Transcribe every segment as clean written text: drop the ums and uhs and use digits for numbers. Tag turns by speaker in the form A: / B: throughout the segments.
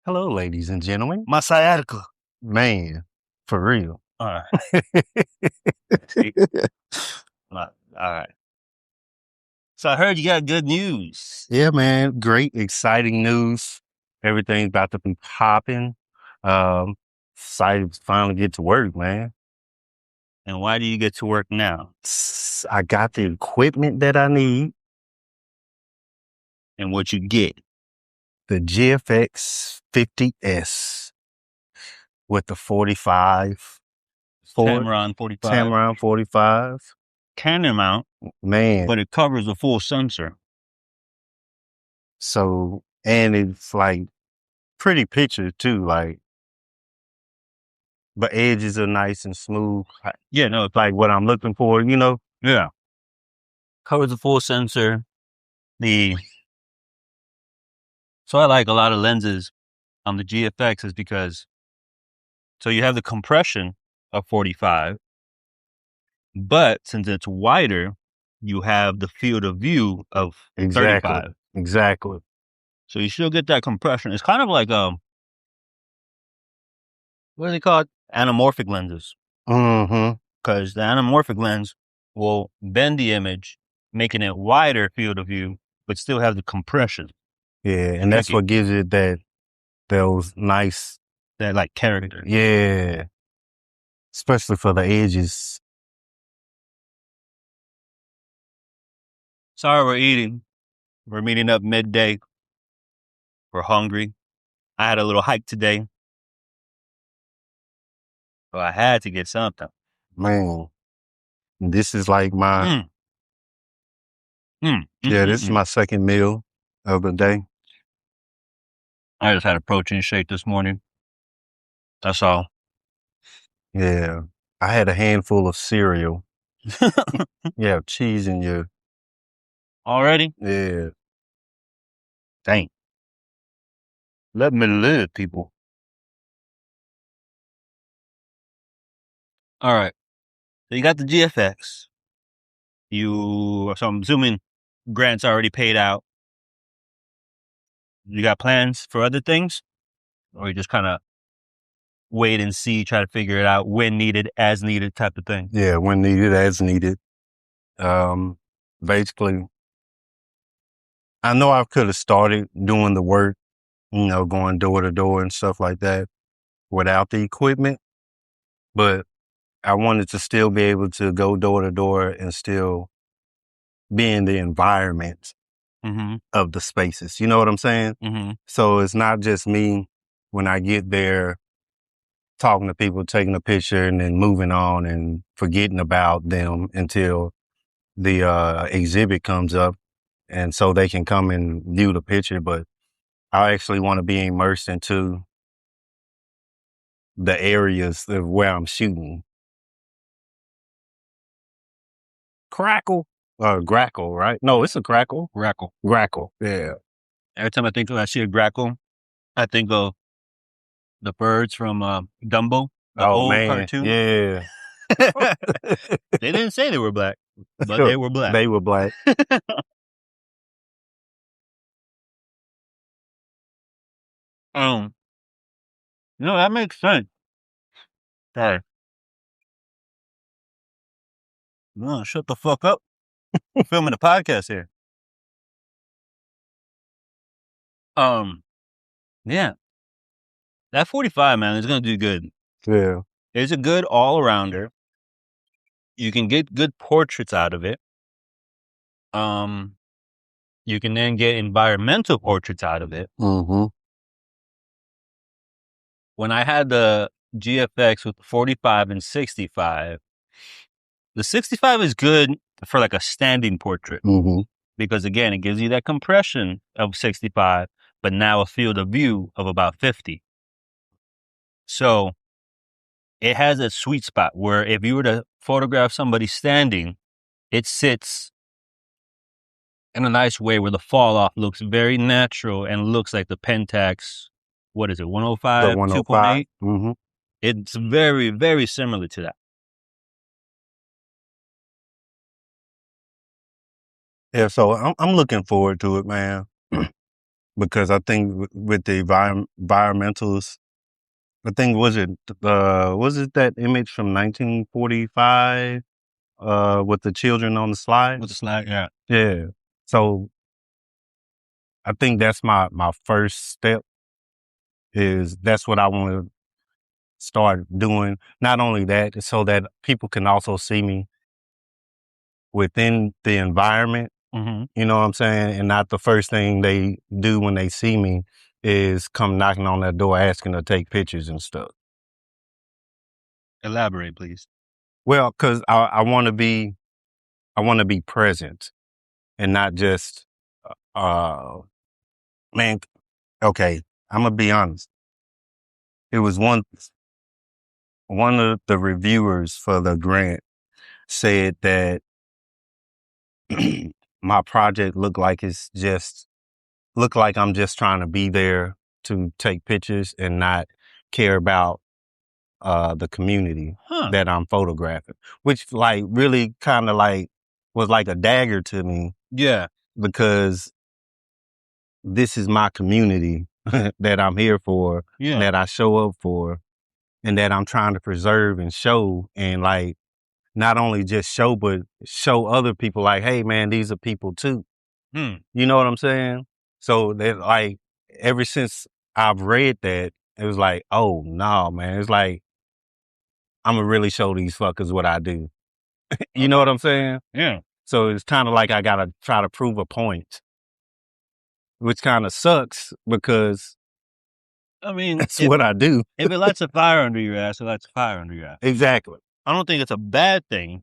A: Hello, ladies and gentlemen.
B: My sciatica.
A: Man, for real.
B: All right. All right. So I heard you got good news.
A: Yeah, man. Great, exciting news. Everything's about to be popping. Excited to finally get to work, man.
B: And why do you get to work now?
A: I got the equipment that I need.
B: And what you get?
A: The GFX 50S with the 45.
B: Tamron 45.
A: Tamron 45.
B: Canon mount,
A: Man.
B: but it covers the full sensor.
A: So, and it's like pretty picture too, like the edges are nice and smooth.
B: Yeah, no,
A: It's like what I'm looking for, you know?
B: Yeah. Covers the full sensor. So I like a lot of lenses on the GFX is because, so you have the compression of 45, but since it's wider, you have the field of view of 35.
A: Exactly.
B: So you still get that compression. It's kind of like, what do they call it? Anamorphic lenses.
A: Mm-hmm.
B: Because the anamorphic lens will bend the image, making it wider field of view, but still have the compression.
A: Yeah, and that's what gives it those nice,
B: that like character.
A: Yeah. Especially for the edges.
B: Sorry, we're eating. We're meeting up midday. We're hungry. I had a little hike today. So I had to get something.
A: Man, this is like my, this is my second meal of the day.
B: I just had a protein shake this morning. That's all.
A: Yeah. I had a handful of cereal. You have cheese in your...
B: Already?
A: Yeah.
B: Dang. Let me live, people. All right. So you got the GFX. So I'm assuming grant's already paid out. You got plans for other things? Or you just kind of wait and see, try to figure it out when needed, as needed type of thing?
A: Yeah, when needed, as needed. Basically, I know I could have started doing the work, going door to door and stuff like that without the equipment, but I wanted to still be able to go door to door and still be in the environment of the spaces. You know what I'm saying?
B: Mm-hmm.
A: So it's not just me when I get there talking to people, taking a picture and then moving on and forgetting about them until the exhibit comes up and so they can come and view the picture. But I actually want to be immersed into the areas of where I'm shooting. Grackle, right? No, it's a crackle. Grackle. Yeah.
B: Every time I see a grackle, I think of the birds from Dumbo, the old cartoon.
A: Yeah.
B: They didn't say they were black, but they were black.
A: They were black.
B: That makes sense. Sorry. No, shut the fuck up. I'm filming a podcast here. Yeah. That 45, man, is going to do good.
A: Yeah.
B: It's a good all-arounder. You can get good portraits out of it. You can then get environmental portraits out of it.
A: Mm-hmm.
B: When I had the GFX with the 45 and 65, the 65 is good for like a standing portrait.
A: Mm-hmm.
B: Because again, it gives you that compression of 65, but now a field of view of about 50. So it has a sweet spot where if you were to photograph somebody standing, it sits in a nice way where the fall off looks very natural and looks like the Pentax, what is it, 105, 2.8?
A: Mm-hmm.
B: It's very, very similar to that.
A: Yeah, so I'm looking forward to it, man. because I think with the environmentals, I think was it that image from 1945 with the children on the slide?
B: With the slide, yeah.
A: Yeah. So I think that's my first step is that's what I want to start doing. Not only that, so that people can also see me within the environment.
B: Mm-hmm.
A: You know what I'm saying? And not the first thing they do when they see me is come knocking on that door asking to take pictures and stuff.
B: Elaborate, please.
A: Well, because I I want to be present and not just man. Okay, I'm gonna be honest. It was one of the reviewers for the grant said that my project looked like I'm just trying to be there to take pictures and not care about the community
B: Huh.
A: that I'm photographing, which like really kind of like was like a dagger to me
B: Yeah.
A: because this is my community that I'm here for,
B: Yeah.
A: that I show up for, and that I'm trying to preserve and show and like not only just show, but show other people like, hey man, these are people too.
B: Hmm.
A: You know what I'm saying? So that like ever since I've read that, it was like, oh no, man. It's like I'm gonna really show these fuckers what I do. You know
B: Okay.
A: what I'm saying?
B: Yeah.
A: So it's kind of like I gotta try to prove a point, which kind of sucks because
B: I mean,
A: that's what I do.
B: if it lights a fire under your ass, it lights a fire under your ass.
A: Exactly.
B: I don't think it's a bad thing,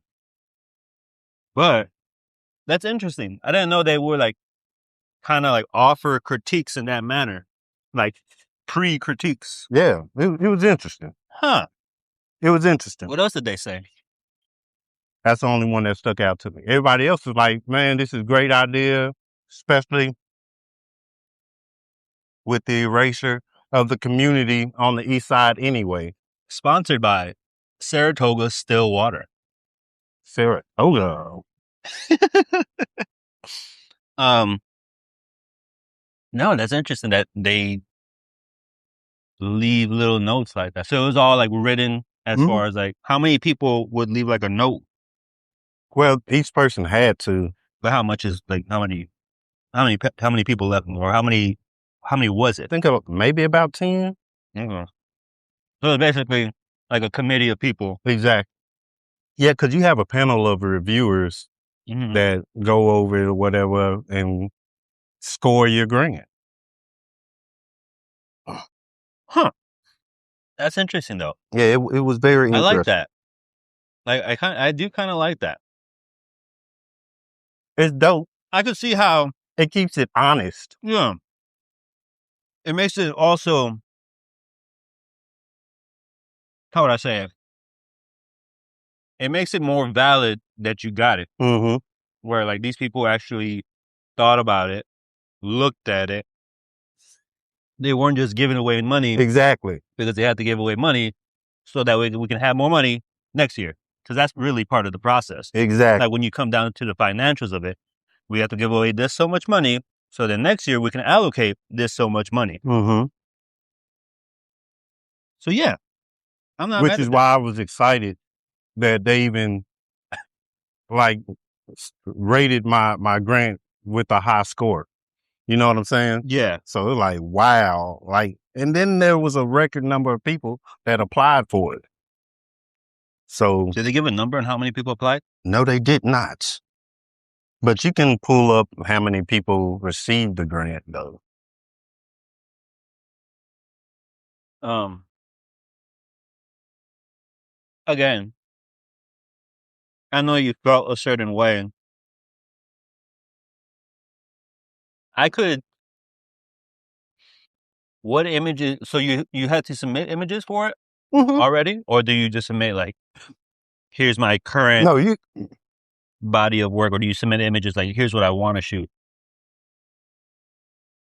B: but that's interesting. I didn't know they were like kind of like offer critiques in that manner, like pre-critiques.
A: Yeah, it was interesting.
B: Huh.
A: It was interesting.
B: What else did they say?
A: That's the only one that stuck out to me. Everybody else was like, man, this is a great idea, especially with the erasure of the community on the east side anyway.
B: Sponsored by Saratoga Still Water.
A: Sarah. Oh, no.
B: Um, no, that's interesting that they leave little notes like that. So it was all like written as
A: Mhm.
B: far as like how many people would leave like a note,
A: Well, each person had to.
B: but how much is like how many people left or how many was it?
A: Think of maybe about 10.
B: Okay. So it's basically like a committee of people.
A: Exactly. Yeah, because you have a panel of reviewers
B: Mm-hmm.
A: that go over it or whatever and score your grant.
B: Huh. That's interesting though.
A: Yeah, it was very
B: I like
A: interesting.
B: that. Like I do kind of like that.
A: It's dope.
B: I could see how,
A: It keeps it honest.
B: yeah, it makes it also, how would I say it? It makes it more valid that you got it.
A: Mm-hmm.
B: Where like these people actually thought about it, looked at it. They weren't just giving away money
A: Exactly.
B: because they had to give away money so that way we can have more money next year. Because that's really part of the process. Like
A: Exactly.
B: when you come down to the financials of it, we have to give away this so much money so then next year we can allocate this so much money.
A: Mm-hmm.
B: So yeah, I'm not
A: Which
B: mad
A: is
B: at that.
A: why I was excited that they even like rated my grant with a high score. You know what I'm saying?
B: Yeah.
A: So it's like, wow. Like, and then there was a record number of people that applied for it. So
B: Did they give a number on how many people applied?
A: no, they did not. But you can pull up how many people received the grant though.
B: Um, Again, I know you felt a certain way. I could, what images, so you had to submit images for it
A: Mm-hmm.
B: already? Or do you just submit like, here's my current
A: No,
B: body of work? Or do you submit images like, here's what I want to shoot?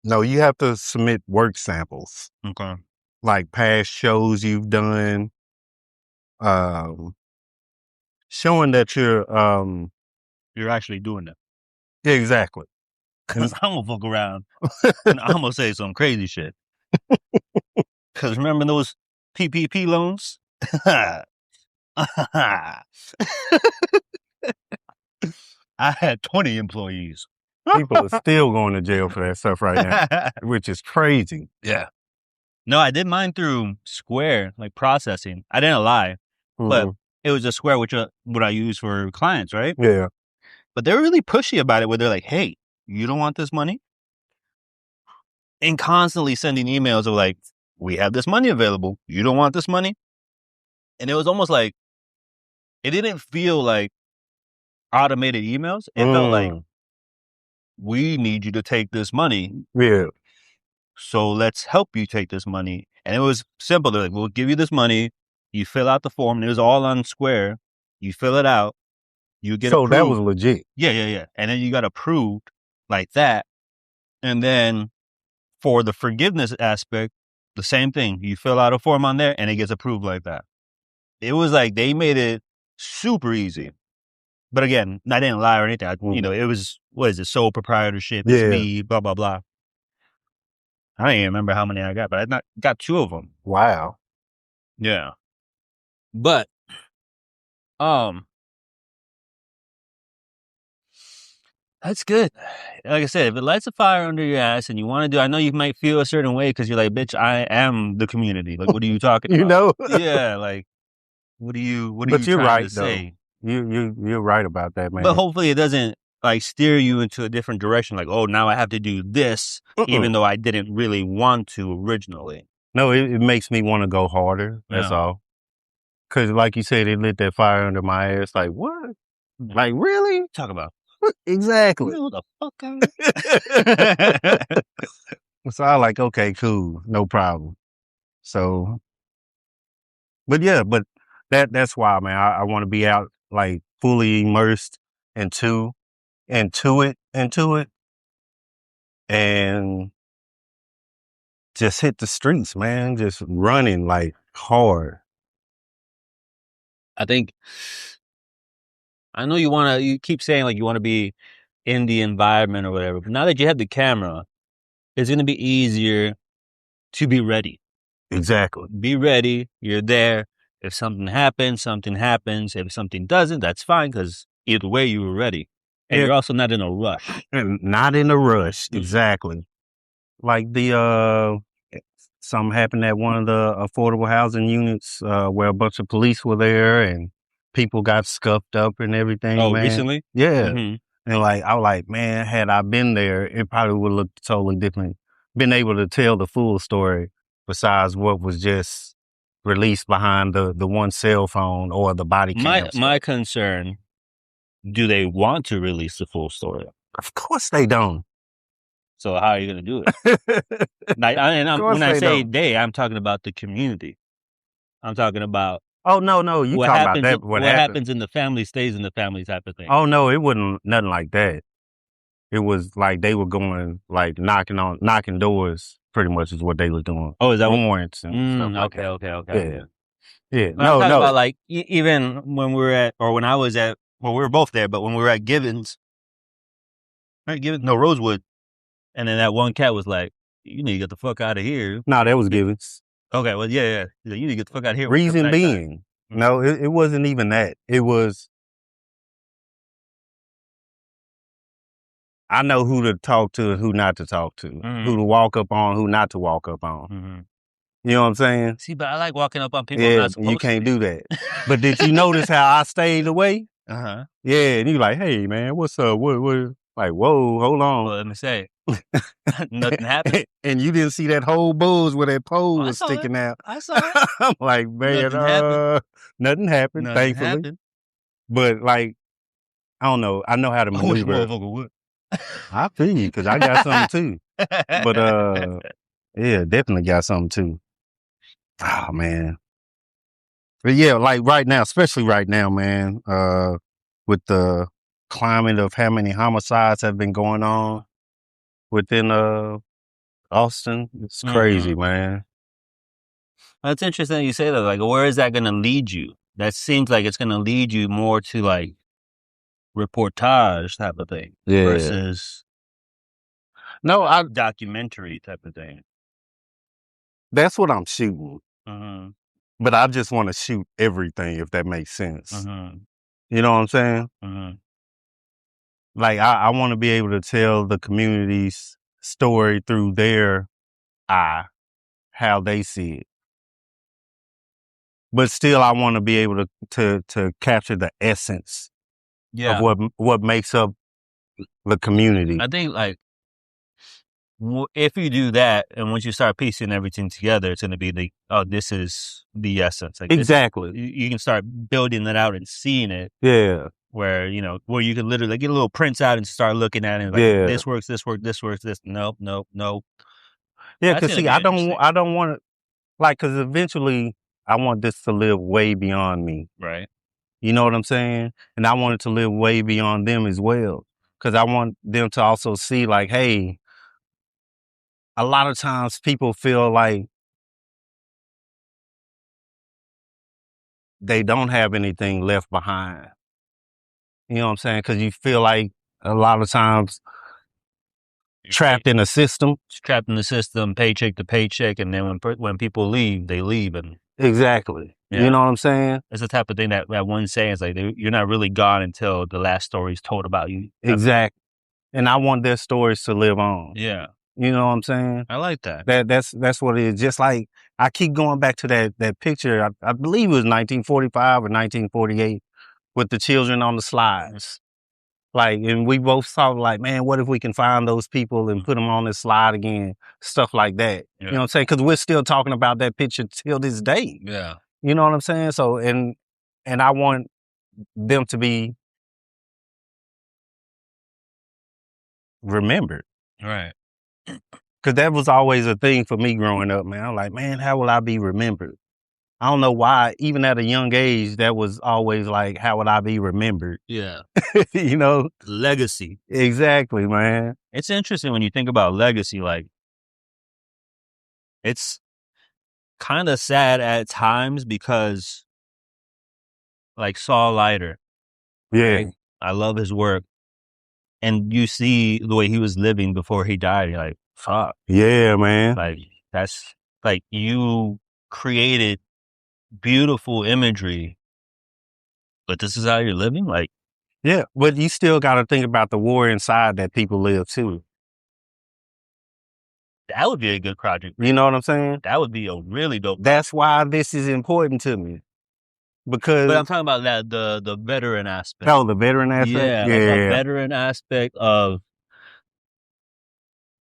A: you have to submit work samples,
B: Okay.
A: like past shows you've done, um, showing that you're
B: You're actually doing that.
A: exactly.
B: Cause I'm gonna fuck around and I'm gonna say some crazy shit. Cause remember those PPP loans? I had 20 employees.
A: People are still going to jail for that stuff right now, which is crazy.
B: Yeah. No, I did mine through Square, like processing. I didn't lie, but
A: Hmm.
B: it was a Square, which what I use for clients, right?
A: Yeah.
B: But they're really pushy about it, where they're like, "Hey, you don't want this money," and constantly sending emails of like, "We have this money available. You don't want this money," and it was almost like it didn't feel like automated emails. It felt like,
A: Mm.
B: "We need you to take this money,
A: Yeah.
B: so let's help you take this money." And it was simple. They're like, "We'll give you this money. You fill out the form. And it was all on Square. You fill it out. You get
A: So that was
B: approved.
A: legit.
B: Yeah, yeah, yeah. And then you got approved like that. And then for the forgiveness aspect, the same thing. You fill out a form on there and it gets approved like that. It was like they made it super easy. But again, I didn't lie or anything.
A: Mm.
B: It was, what is it? Sole proprietorship. It's
A: Yeah.
B: me, blah, blah, blah. I don't even remember how many I got, but got two of them.
A: Wow.
B: Yeah. But, um, that's good. Like I said, if it lights a fire under your ass and you want to do, I know you might feel a certain way because you're like, bitch, I am the community. Like, what are you talking
A: You
B: about?
A: know.
B: Yeah, like, what are
A: But
B: you
A: you're
B: trying
A: right
B: to
A: though.
B: say?
A: You're right about that,
B: But
A: man.
B: hopefully it doesn't like steer you into a different direction. Like, oh, now I have to do this, even
A: Mm-mm.
B: though I didn't really want to originally.
A: No, it makes me want to go harder. That's
B: Yeah.
A: all. Cause like you said, it lit that fire under my ass. Like what? Like really?
B: Talk about.
A: Exactly.
B: No, the fuck
A: So I like, okay, cool, no problem. So, but yeah, but that's why, man. I want to be out like fully immersed into into it, and just hit the streets, man. Just running like hard.
B: I think I know you keep saying like you want to be in the environment or whatever, but now that you have the camera, it's going to be easier to be ready.
A: Exactly.
B: Be ready. You're there. If something happens, something happens. If something doesn't, that's fine because either way, you were ready. And
A: Yeah,
B: you're also not in a rush.
A: and not in a rush.
B: Mhm.
A: Exactly. Like the something happened at one of the affordable housing units where a bunch of police were there and people got scuffed up and everything,
B: Oh,
A: man.
B: recently?
A: Yeah.
B: Mm-hmm.
A: And like I was like, man, had I been there, it probably would look totally different. Been able to tell the full story besides what was just released behind the one cell phone or the body cam
B: My
A: stuff.
B: concern, do they want to release the full story?
A: Of course they don't.
B: So how are you going to do it?
A: Of
B: When
A: course
B: I
A: they
B: say
A: don't.
B: they, I'm talking about the community. I'm talking about
A: Oh no, you talking about that what
B: what
A: happened.
B: happens in the family stays in the family type of thing.
A: Oh no, it wasn't nothing like that. It was like they were going like knocking doors pretty much is what they were doing.
B: Oh, is that what?
A: Warrants and stuff like
B: Okay,
A: that.
B: okay, okay.
A: Yeah. Yeah.
B: But I'm talking
A: No.
B: about like even when we were at, or when I was at, well, we were both there, but when we were at Givens, right? Givens, no, Rosewood, and then that one cat was like, "You need to get the fuck out of here."
A: No, that was Givens.
B: Okay, well, yeah, yeah. He's like, you need to get the fuck out of here when it comes
A: Reason
B: nighttime.
A: being, no, it wasn't even that. It was I know who to talk to and who not to talk to,
B: Mm-hmm.
A: who to walk up on, who not to walk up on.
B: Mm-hmm.
A: You know what I'm saying?
B: See, but I like walking up on people I'm
A: Yeah,
B: not
A: you
B: supposed to
A: can't
B: be.
A: do that. But did you notice how I stayed away?
B: Uh-huh.
A: Yeah, and you like, hey man, what's up? What? Like, whoa, hold on.
B: Well, let me say, nothing happened.
A: And you didn't see that whole buzz where that pole
B: Oh, I
A: was
B: saw it.
A: sticking out.
B: I saw it.
A: I'm like, man,
B: Nothing happened.
A: nothing happened,
B: Nothing
A: thankfully.
B: happened.
A: But like, I don't know. I know how to
B: I wish a
A: maneuver.
B: motherfucker would.
A: I feel you because I got something too. But yeah, definitely got something too. Oh man. But yeah, like right now, especially right now, man, with the climate of how many homicides have been going on within Austin, it's crazy,
B: Mhm.
A: man.
B: That's interesting that you say that. Like, where is that going to lead you? That seems like it's going to lead you more to like reportage type of thing
A: Yeah.
B: versus
A: No,
B: documentary type of thing.
A: that's what I'm shooting.
B: Mm-hmm.
A: But I just want to shoot everything, if that makes sense.
B: Mm-hmm.
A: You know what I'm saying?
B: Mm-hmm.
A: Like I want to be able to tell the community's story through their eye, how they see it. But still, I want to be able to capture the essence of
B: Yeah,
A: what makes up the community.
B: I think like if you do that, and once you start piecing everything together, it's going to be the this is the essence. Like this,
A: Exactly.
B: you can start building it out and seeing it.
A: Yeah.
B: Where where you can literally get a little prints out and start looking at it like
A: Yeah.
B: this works, this works, this works, this nope, nope, nope.
A: Yeah.
B: That's
A: Cause
B: going to
A: see,
B: be interesting,
A: I don't want to like, cause eventually I want this to live way beyond me.
B: right?
A: You know what I'm saying? And I want it to live way beyond them as well. Cause I want them to also see like, hey, a lot of times people feel like they don't have anything left behind. You know what I'm saying? Cause you feel like a lot of times trapped in a system.
B: Trapped in the system, paycheck to paycheck, and then when people leave, they leave, and
A: Exactly. You
B: yeah,
A: know what I'm saying?
B: it's the type of thing that one saying is like you're not really gone until the last story is told about you.
A: Exactly. And I want their stories to live on.
B: Yeah,
A: You know what I'm saying?
B: I like that.
A: That's what it is. Just like I keep going back to that picture. I believe it was 1945 or 1948 with the children on the slides. Like, and we both thought like, man, what if we can find those people and put them on this slide again? Stuff like that.
B: Yeah.
A: You know what I'm saying? Because we're still talking about that picture till this day.
B: Yeah.
A: You know what I'm saying? So, and I want them to be remembered.
B: Right.
A: Cause that was always a thing for me growing up, man. I'm like, man, how will I be remembered? I don't know why, even at a young age, that was always like, how would I be remembered?
B: Yeah.
A: You know?
B: Legacy.
A: Exactly, man.
B: It's interesting when you think about legacy, like it's kind of sad at times because like Saul Leiter,
A: Yeah.
B: right? I love his work. And you see the way he was living before he died, you're like, fuck.
A: Yeah, man.
B: Like that's like you created beautiful imagery, but this is how you're living? Like
A: Yeah. But you still got to think about the war inside that people live too.
B: that would be a good project.
A: You know what I'm saying?
B: That would be a really dope.
A: That's why this is important to me. Because
B: But I'm talking about that the veteran aspect.
A: oh, the veteran aspect?
B: Yeah, like a veteran aspect of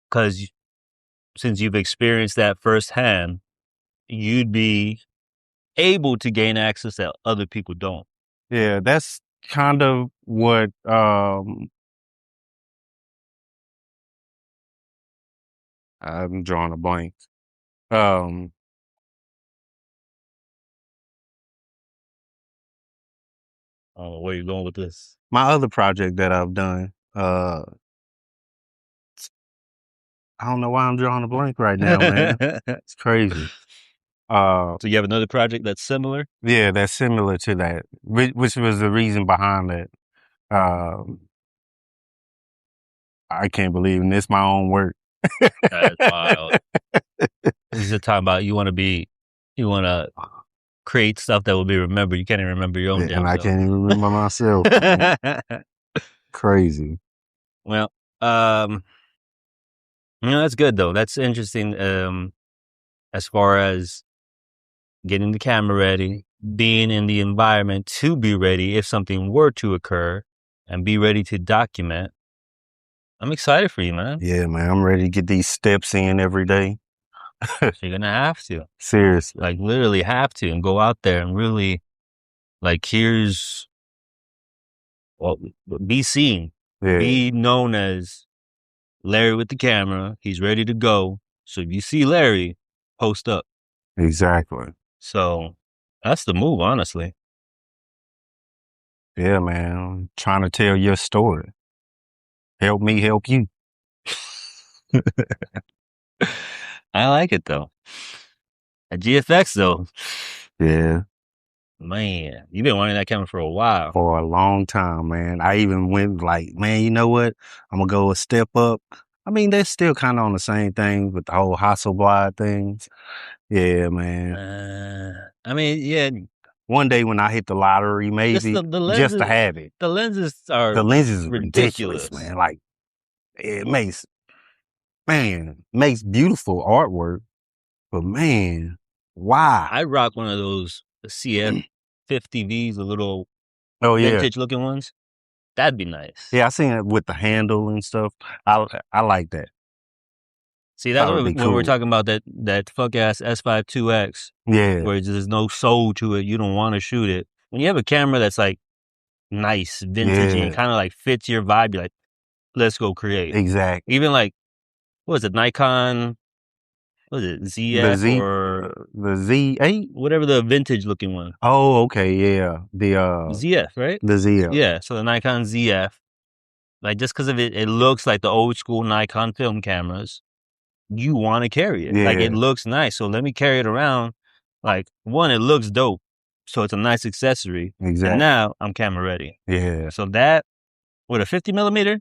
B: because since you've experienced that firsthand, you'd be able to gain access that other people don't.
A: Yeah, that's kind of what I'm drawing a blank. Um
B: Oh, where you going with this?
A: my other project that I've done, I don't know why I'm drawing a blank right now, man. It's crazy.
B: So you have another project that's similar?
A: Yeah, that's similar to that, which was the reason behind that. Um, I can't believe, and it's my own work.
B: That's wild. This is a time about you want to create stuff that will be remembered. You can't even remember your own damn
A: And I
B: self.
A: can't even remember myself. Man. Crazy.
B: Well, that's good though. That's interesting. As far as getting the camera ready, being in the environment to be ready if something were to occur, and be ready to document. I'm excited for you, man.
A: Yeah, man. I'm ready to get these steps in every day.
B: So you're gonna have to,
A: Seriously.
B: like, literally have to, and go out there and really, like, well, be seen,
A: Yeah,
B: be known as Larry with the camera. He's ready to go. So if you see Larry, post up.
A: exactly.
B: So that's the move, honestly.
A: Yeah, man. I'm trying to tell your story. Help me help you.
B: I like it though. At GFX though,
A: Yeah,
B: man, you've been wanting that camera for a while.
A: for a long time, man. I even went like, man, you know what? I'm gonna go a step up. I mean, they're still kind of on the same thing with the whole Hasselblad things. Yeah, man.
B: I mean, yeah,
A: One day when I hit the lottery,
B: just
A: maybe
B: the
A: just to
B: lenses.
A: have it.
B: The lenses are
A: The lenses is ridiculous,
B: ridiculous.
A: man. Like it makes beautiful artwork, but man, why?
B: I rock one of those CF 50Vs, the little
A: Oh yeah,
B: vintage looking ones. That'd be nice.
A: yeah. I seen it with the handle and stuff. I like that.
B: See, that's
A: That would be
B: when we're
A: cool.
B: talking about that fuck ass S5 2X,
A: Yeah,
B: where there's no soul to it. You don't want to shoot it. When you have a camera that's like nice, vintage, and
A: yeah,
B: it kind of like fits your vibe, you're like, let's go create.
A: exactly.
B: Even like, what was it, Nikon? What was it,
A: The
B: ZF
A: Z,
B: or
A: the Z8.
B: whatever the vintage looking one?
A: Oh, okay, yeah.
B: ZF, right?
A: The Z.
B: Yeah. So the Nikon ZF, like just because of it, it looks like the old school Nikon film cameras. You want to carry it. Like it
A: Yeah,
B: looks nice. So let me carry it around. Like one, it looks dope. So it's a nice accessory. And
A: exactly.
B: now I'm camera ready.
A: Yeah,
B: So that with a 50 millimeter,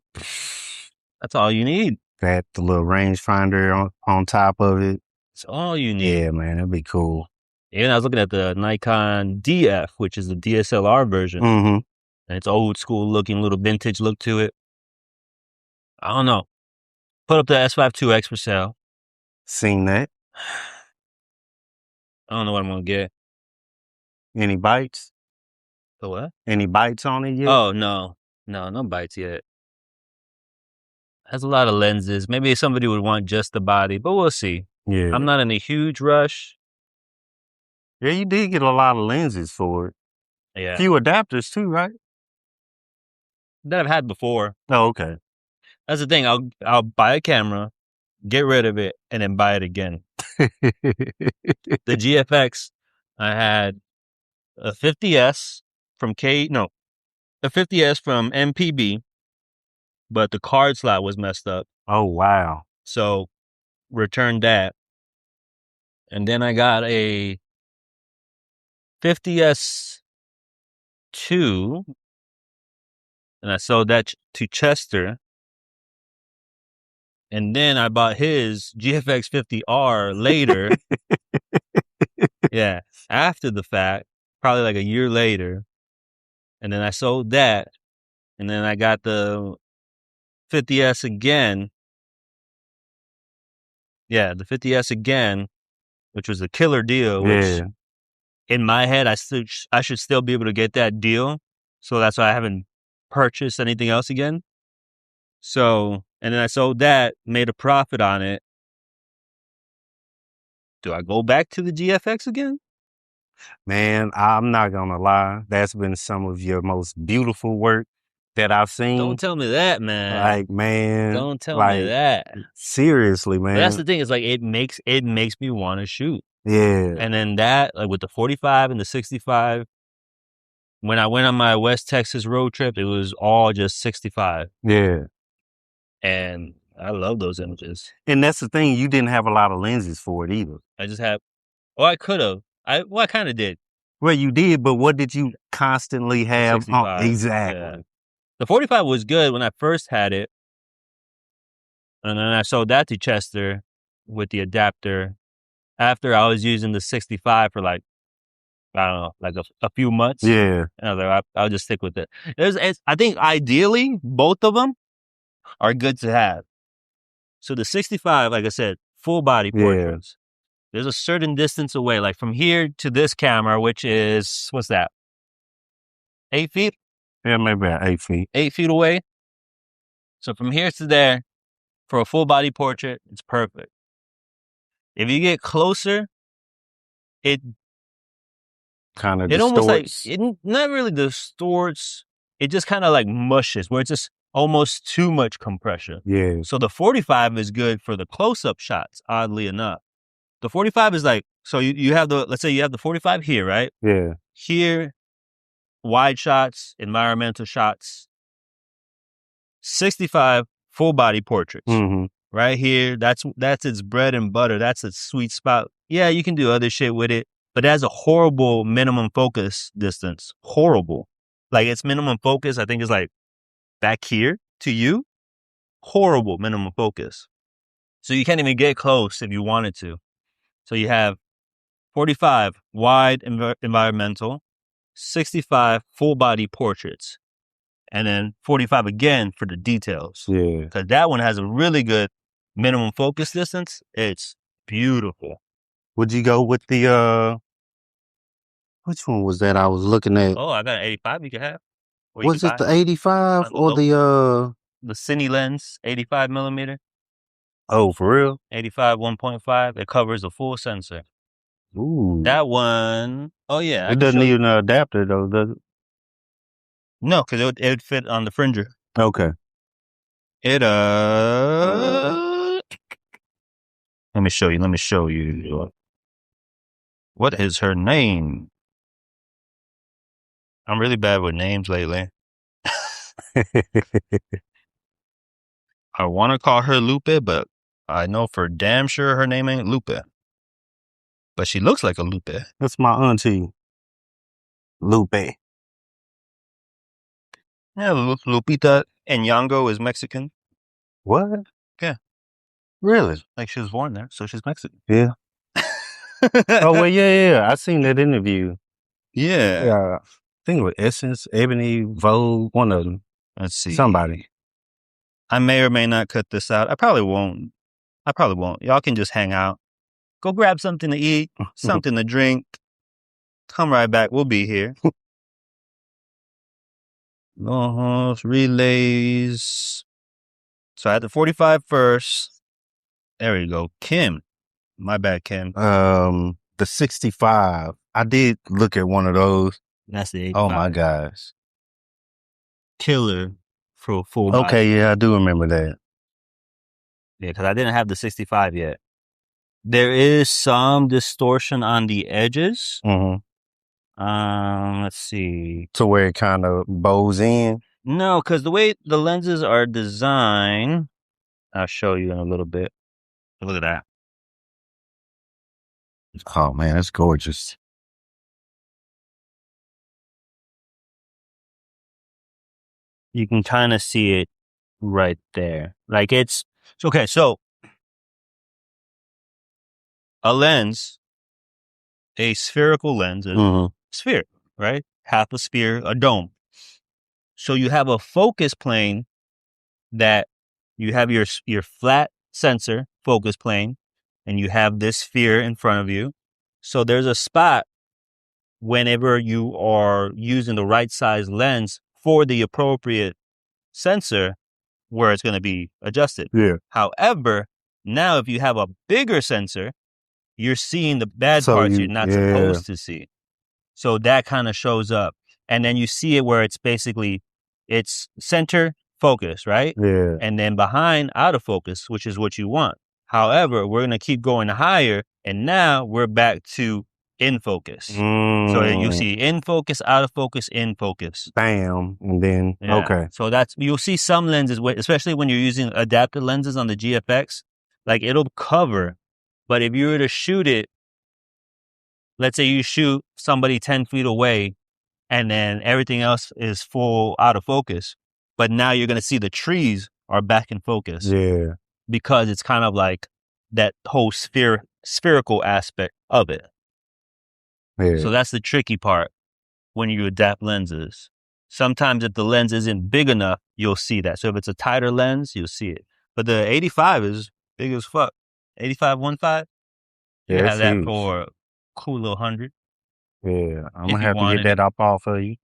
B: that's all you need.
A: got the little rangefinder on top of it.
B: It's all you need.
A: Yeah, man, that'd be cool.
B: And I was looking at the Nikon DF, which is the DSLR version.
A: Mm-hmm.
B: And it's old school looking, little vintage look to it. I don't know. Put up the S5 2X for sale.
A: Seen that.
B: I don't know what I'm gonna get.
A: Any bites?
B: The what?
A: Any bites on it yet?
B: Oh no, no bites yet. Has a lot of lenses. Maybe somebody would want just the body, but we'll see.
A: Yeah.
B: I'm not in a huge rush.
A: Yeah, you did get a lot of lenses for it.
B: Yeah,
A: Few adapters too, right?
B: that I've had before.
A: Oh, okay.
B: That's the thing. I'll buy a camera, get rid of it, and then buy it again. The GFX, I had a 50S from a 50S from MPB, but the card slot was messed up.
A: Oh, wow.
B: So returned that. And then I got a 50S2 and I sold that to Chester. And then I bought his GFX 50R later. Yeah, after the fact, probably like a year later. And then I sold that. And then I got the 50S again. Yeah, the 50S again, which was a killer deal, which
A: Yeah.
B: in my head, I should still be able to get that deal. So that's why I haven't purchased anything else again. So, and then I sold that, made a profit on it. Do I go back to the GFX again?
A: Man, I'm not gonna lie. That's been some of your most beautiful work that I've seen.
B: Don't tell me that, man.
A: Like, man.
B: Don't tell me
A: like,
B: that.
A: Seriously,
B: But that's
A: man.
B: the thing, is like it makes me want to shoot.
A: Yeah.
B: And then that, like with the 45 and the 65, when I went on my West Texas road trip, it was all just 65.
A: Yeah.
B: And I love those images.
A: And that's the thing, you didn't have a lot of lenses for it either.
B: I just have, oh, I could have. I kind of did.
A: Well, you did, but what did you constantly
B: The
A: have? Oh,
B: 65.
A: exactly.
B: Yeah. The 45 was good when I first had it. And then I sold that to Chester with the adapter. After I was using the 65 for like, I don't know, like a few months.
A: Yeah.
B: And I was like, I'll just stick with it. I think ideally, both of them are good to have. So the 65, like I said, full body
A: Yeah.
B: portraits. There's a certain distance away, like from here to this camera, which is, what's that? 8 feet?
A: Yeah, maybe about 8 feet.
B: 8 feet away. So from here to there, for a full body portrait, it's perfect. If you get closer, it
A: Kind of
B: it almost like,
A: distorts.
B: it not really distorts. It just kind of like mushes, where it's just almost too much compression.
A: Yeah.
B: So the 45 is good for the close-up shots, oddly enough. The 45 is like, so you have let's say you have the 45 here, right?
A: Yeah.
B: Here, wide shots, environmental shots. 65 full body portraits.
A: Mm-hmm.
B: Right here, that's its bread and butter. That's its sweet spot. Yeah, you can do other shit with it, but it has a horrible minimum focus distance. Horrible. Like its minimum focus, I think, is like back here to you. horrible minimum focus. So you can't even get close if you wanted to. So you have 45 wide environmental, 65 full body portraits, and then 45 again for the details.
A: Yeah.
B: Because that one has a really good minimum focus distance. It's beautiful.
A: Would you go with the which one was that I was looking at?
B: Oh, I got an 85 you can have. Or
A: Was it the 85 or the
B: Cine lens, 85 millimeter,
A: oh, for real?
B: 85 1.5. It covers the full sensor.
A: Ooh.
B: That one, oh yeah, I
A: It
B: can
A: doesn't
B: show
A: need
B: you.
A: an adapter though, does it?
B: No, because it would fit on the Fringer.
A: Okay.
B: It let me show you. What is her name? I'm really bad with names lately. I want to call her Lupe, but I know for damn sure her name ain't Lupe. But she looks like a Lupe.
A: That's my auntie, Lupe.
B: Yeah, Lupita Nyong'o is Mexican.
A: What?
B: Yeah.
A: Really?
B: Like she was born there, so she's Mexican.
A: Yeah. Oh well, yeah. I seen that interview.
B: Yeah.
A: Yeah. I think it was Essence, Ebony, Vogue, one of them.
B: Let's see.
A: Somebody.
B: I may or may not cut this out. I probably won't. Y'all can just hang out. Go grab something to eat, something to drink. Come right back. We'll be here. Relays. So I had the 45 first. There we go. Kim. My bad, Kim.
A: The 65. I did look at one of those.
B: That's the 85.
A: Oh my gosh.
B: Killer for full body.
A: Okay, yeah, I do remember that.
B: Yeah, because I didn't have the 65 yet. There is some distortion on the edges.
A: Mm-hmm.
B: Let's see.
A: To where it kind of bows in?
B: No, because the way the lenses are designed, I'll show you in a little bit. Look at that.
A: Oh man, that's gorgeous.
B: You can kind of see it right there. Like it's okay. So a lens, a spherical lens is sphere, right? Half a sphere, a dome. So you have a focus plane that you have your flat sensor focus plane, and you have this sphere in front of you. So there's a spot whenever you are using the right size lens for the appropriate sensor where it's going to be adjusted.
A: Yeah.
B: However, now if you have a bigger sensor, you're seeing the bad parts you're not supposed to see. So that kind of shows up. And then you see it where it's basically, it's center focus, right?
A: Yeah.
B: And then behind out of focus, which is what you want. However, we're going to keep going higher. And now we're back to in focus. So you see in focus, out of focus, in focus.
A: Bam. And then, okay.
B: So you'll see some lenses, especially when you're using adapted lenses on the GFX, like it'll cover. But if you were to shoot it, let's say you shoot somebody 10 feet away and then everything else is full out of focus, but now you're going to see the trees are back in focus.
A: Yeah.
B: Because it's kind of like that whole spherical aspect of it.
A: Yeah.
B: So that's the tricky part when you adapt lenses. Sometimes if the lens isn't big enough, you'll see that. So if it's a tighter lens, you'll see it. But the 85 is big as fuck. 85 1.5. You have that huge. For a cool little 100.
A: Yeah, I'm gonna have to get that up off of you.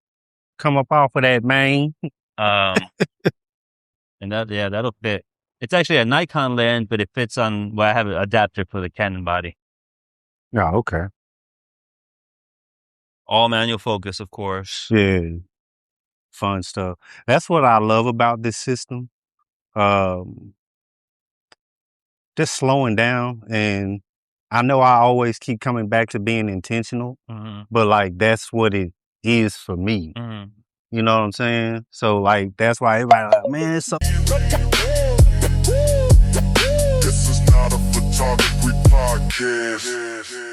A: Come up off of that, man.
B: And that'll fit. It's actually a Nikon lens, but it fits on. Well, I have an adapter for the Canon body.
A: Oh, okay.
B: All manual focus, of course.
A: Yeah, fun stuff. That's what I love about this system. Just slowing down, and I know I always keep coming back to being intentional, but like that's what it is for me. You know what I'm saying? So like that's why everybody like, man, it's so.
C: This is not a photography podcast.